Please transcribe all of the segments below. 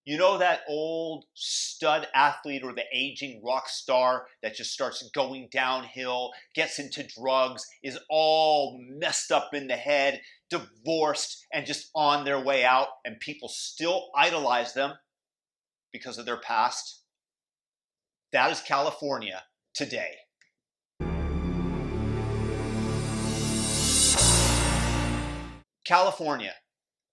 You know that old stud athlete or the aging rock star that just starts going downhill, gets into drugs, is all messed up in the head, divorced, and just on their way out, and people still idolize them because of their past? That is California today. California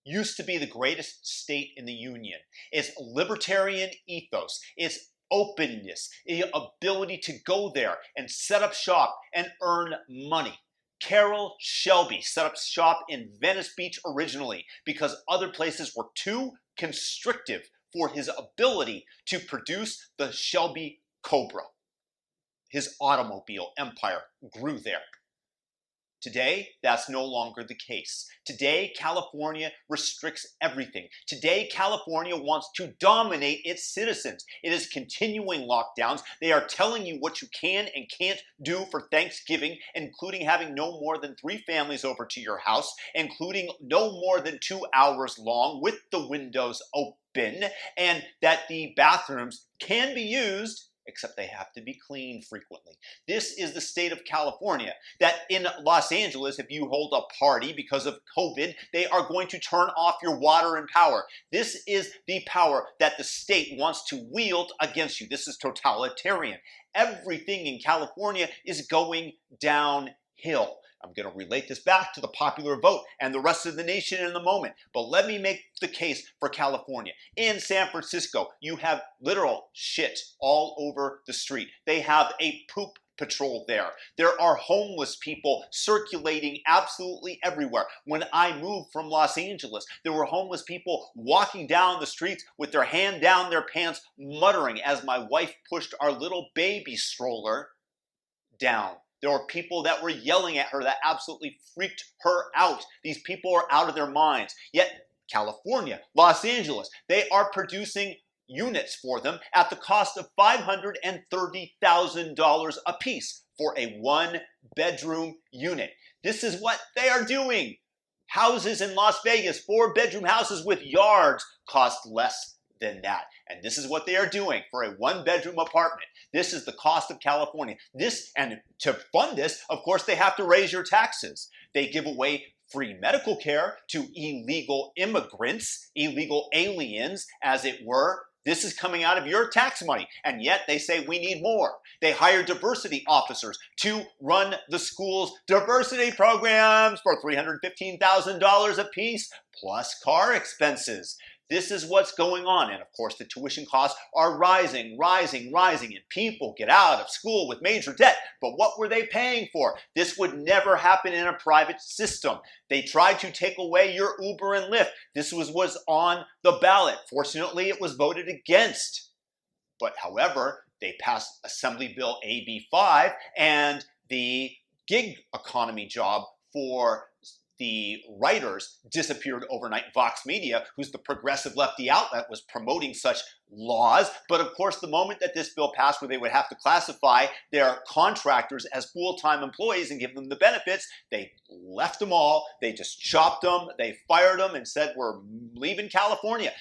used to be the greatest state in the union. Its libertarian ethos, its openness, the ability to go there and set up shop and earn money. Carroll Shelby set up shop in Venice Beach originally because other places were too constrictive for his ability to produce the Shelby Cobra. His automobile empire grew there. Today, that's no longer the case. Today, California restricts everything. Today, California wants to dominate its citizens. It is continuing lockdowns. They are telling you what you can and can't do for Thanksgiving, including having no more than 3 families over to your house, including no more than 2 hours long with the windows open, and that the bathrooms can be used, except they have to be cleaned frequently. This is the state of California, that in Los Angeles, if you hold a party because of COVID, they are going to turn off your water and power. This is the power that the state wants to wield against you. This is totalitarian. Everything in California is going downhill. I'm going to relate this back to the popular vote and the rest of the nation in a moment. But let me make the case for California. In San Francisco, you have literal shit all over the street. They have a poop patrol there. There are homeless people circulating absolutely everywhere. When I moved from Los Angeles, there were homeless people walking down the streets with their hand down their pants, muttering as my wife pushed our little baby stroller down. There were people that were yelling at her that absolutely freaked her out. These people are out of their minds. Yet California, Los Angeles, they are producing units for them at the cost of $530,000 a piece for a 1-bedroom unit. This is what they are doing. Houses in Las Vegas, 4-bedroom houses with yards, cost less than that. And this is what they are doing for a 1-bedroom apartment. This is the cost of California. And to fund this, of course, they have to raise your taxes. They give away free medical care to illegal immigrants, illegal aliens, as it were. This is coming out of your tax money, and yet they say we need more. They hire diversity officers to run the school's diversity programs for $315,000 a piece, plus car expenses. This is what's going on, and of course the tuition costs are rising, and people get out of school with major debt. But what were they paying for? This would never happen in a private system. They tried to take away your Uber and Lyft. This was on the ballot. Fortunately, it was voted against. But however, they passed Assembly Bill AB 5, and the gig economy job for the writers disappeared overnight. Vox Media, who's the progressive lefty outlet, was promoting such laws. But of course, the moment that this bill passed, where they would have to classify their contractors as full-time employees and give them the benefits, they left them all. They just chopped them. They fired them and said, we're leaving California.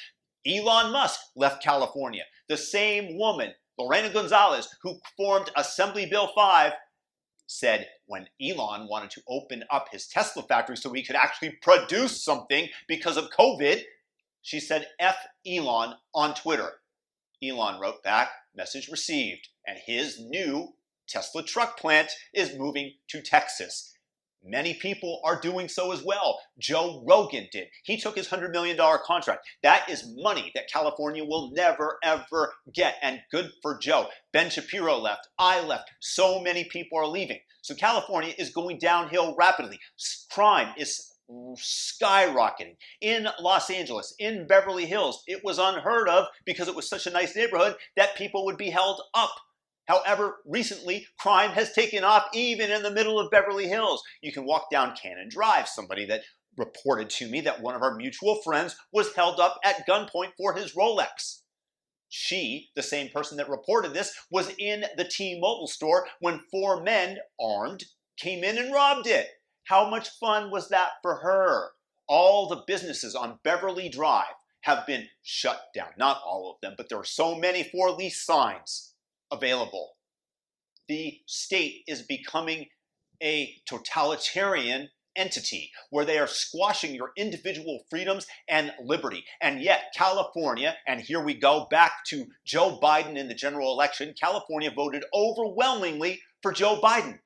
Elon Musk left California. The same woman, Lorena Gonzalez, who formed Assembly Bill 5, said when Elon wanted to open up his Tesla factory so he could actually produce something because of COVID, she said, F Elon on Twitter. Elon wrote back, message received, and his new Tesla truck plant is moving to Texas. Many people are doing so as well. Joe Rogan did. He took his $100 million contract. That is money that California will never, ever get. And good for Joe. Ben Shapiro left. I left. So many people are leaving. So California is going downhill rapidly. Crime is skyrocketing. In Los Angeles, in Beverly Hills, it was unheard of because it was such a nice neighborhood that people would be held up. However, recently, crime has taken off even in the middle of Beverly Hills. You can walk down Cannon Drive. Somebody that reported to me that one of our mutual friends was held up at gunpoint for his Rolex. She, the same person that reported this, was in the T-Mobile store when 4 men, armed, came in and robbed it. How much fun was that for her? All the businesses on Beverly Drive, have been shut down. Not all of them, but there are so many for lease signs available. The state is becoming a totalitarian entity where they are squashing your individual freedoms and liberty. And yet California, and here we go back to Joe Biden in the general election, California voted overwhelmingly for Joe Biden.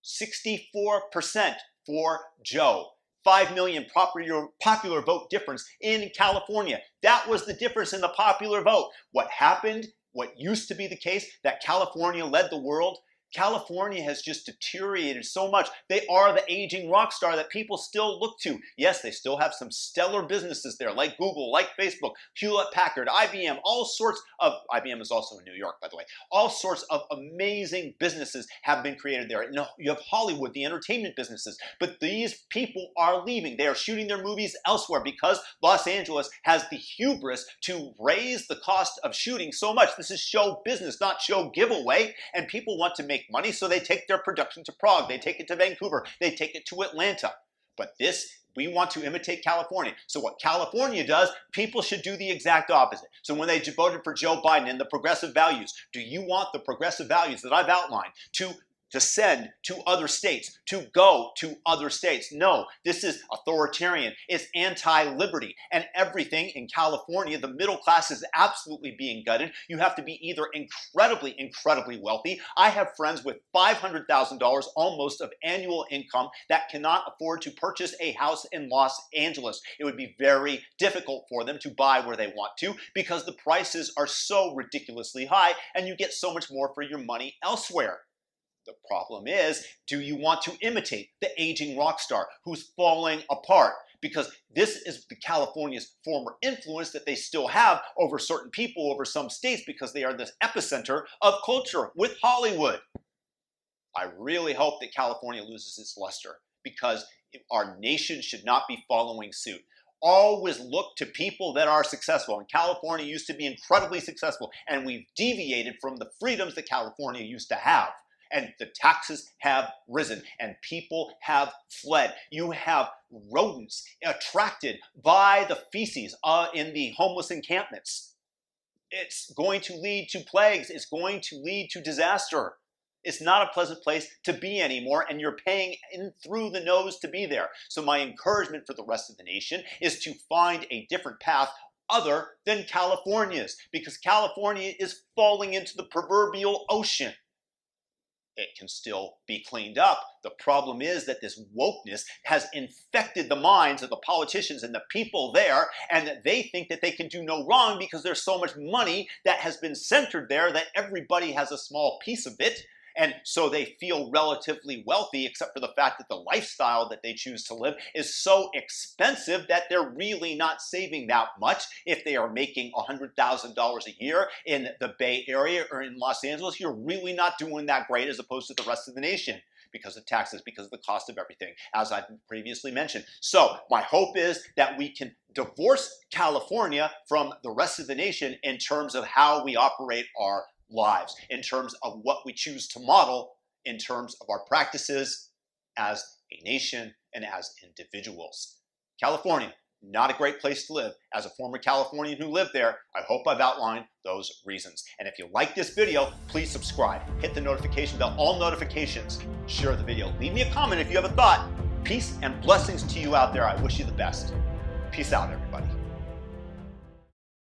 64% for Joe. 5 million popular vote difference in California. That was the difference in the popular vote. What happened, what used to be the case, that California led the world, California has just deteriorated so much. They are the aging rock star that people still look to. Yes, they still have some stellar businesses there, like Google, like Facebook, Hewlett-Packard, IBM, all sorts of, IBM is also in New York, by the way, all sorts of amazing businesses have been created there. You have Hollywood, the entertainment businesses, but these people are leaving. They are shooting their movies elsewhere because Los Angeles has the hubris to raise the cost of shooting so much. This is show business, not show giveaway, and people want to make money, so they take their production to Prague, they take it to Vancouver, they take it to Atlanta. But this, we want to imitate California. So what California does, people should do the exact opposite. So when they voted for Joe Biden and the progressive values, do you want the progressive values that I've outlined to send to other states, to go to other states? No, this is authoritarian, it's anti-liberty, and everything in California, the middle class is absolutely being gutted. You have to be either incredibly wealthy. I have friends with $500,000 almost of annual income that cannot afford to purchase a house in Los Angeles. It would be very difficult for them to buy where they want to because the prices are so ridiculously high and you get so much more for your money elsewhere. The problem is, do you want to imitate the aging rock star who's falling apart? Because this is the California's former influence that they still have over certain people, over some states, because they are the epicenter of culture with Hollywood. I really hope that California loses its luster because our nation should not be following suit. Always look to people that are successful. And California used to be incredibly successful, and we've deviated from the freedoms that California used to have. And the taxes have risen and people have fled. You have rodents attracted by the feces in the homeless encampments. It's going to lead to plagues. It's going to lead to disaster. It's not a pleasant place to be anymore, and you're paying in through the nose to be there. So my encouragement for the rest of the nation is to find a different path other than California's, because California is falling into the proverbial ocean. It can still be cleaned up. The problem is that this wokeness has infected the minds of the politicians and the people there, and that they think that they can do no wrong because there's so much money that has been centered there that everybody has a small piece of it. And so they feel relatively wealthy, except for the fact that the lifestyle that they choose to live is so expensive that they're really not saving that much. If they are making $100,000 a year in the Bay Area or in Los Angeles, you're really not doing that great as opposed to the rest of the nation because of taxes, because of the cost of everything, as I've previously mentioned. So my hope is that we can divorce California from the rest of the nation in terms of how we operate our lives, in terms of what we choose to model, in terms of our practices as a nation and as individuals. California, not a great place to live. As a former Californian who lived there, I hope I've outlined those reasons. And if you like this video, please subscribe, hit the notification bell, all notifications, share the video, leave me a comment if you have a thought. Peace and blessings to you out there. I wish you the best. Peace out, everybody.